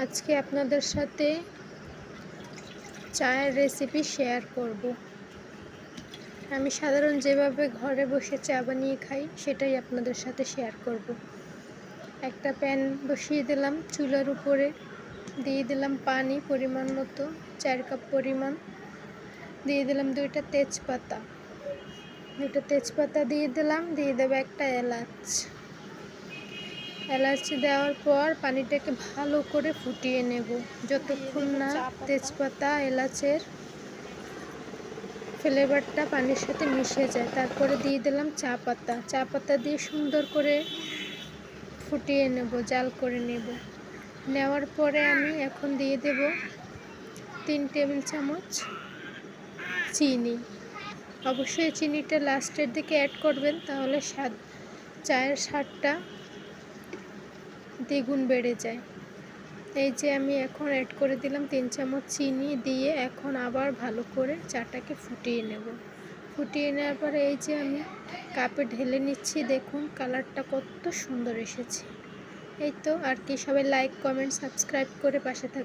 আজকে আপনাদের সাথে চায়ের রেসিপি শেয়ার করব। আমি সাধারণ যেভাবে ঘরে বসে চা বানিয়ে খাই সেটাই আপনাদের সাথে শেয়ার করব। একটা প্যান বসিয়ে দিলাম চুলার উপরে, দিয়ে দিলাম পানি পরিমাণ মতো 4 কাপ পরিমাণ, দিয়ে দিলাম দুইটা তেজপাতা দিয়ে দিলাম, দিয়ে দেবো একটা এলাচ দেওয়ার পর পানিটাকে ভালো করে ফুটিয়ে নেব যতক্ষণ না তেজপাতা এলাচের ফ্লেভারটা পানির সাথে মিশে যায়। তারপরে দিয়ে দিলাম চা পাতা দিয়ে সুন্দর করে ফুটিয়ে নেব, জাল করে নেওয়ার পরে আমি এখন দিয়ে দেব 3 টেবিল চামচ চিনি। অবশ্যই চিনিটা লাস্টের দিকে অ্যাড করবেন, তাহলে চায়ের স্বাদটা দ্বিগুণ বেড়ে যায়। এই যে আমি এখন অ্যাড করে দিলাম 3 চামচ চিনি, দিয়ে এখন আবার ভালো করে চাটাকে ফুটিয়ে নেব। ফুটিয়ে নেওয়ার পরে এই যে আমি কাপে ঢেলে নিচ্ছি, দেখুন কালারটা কত সুন্দর এসেছে। এই তো আর কি, সবাই লাইক কমেন্ট সাবস্ক্রাইব করে পাশে থাকুন।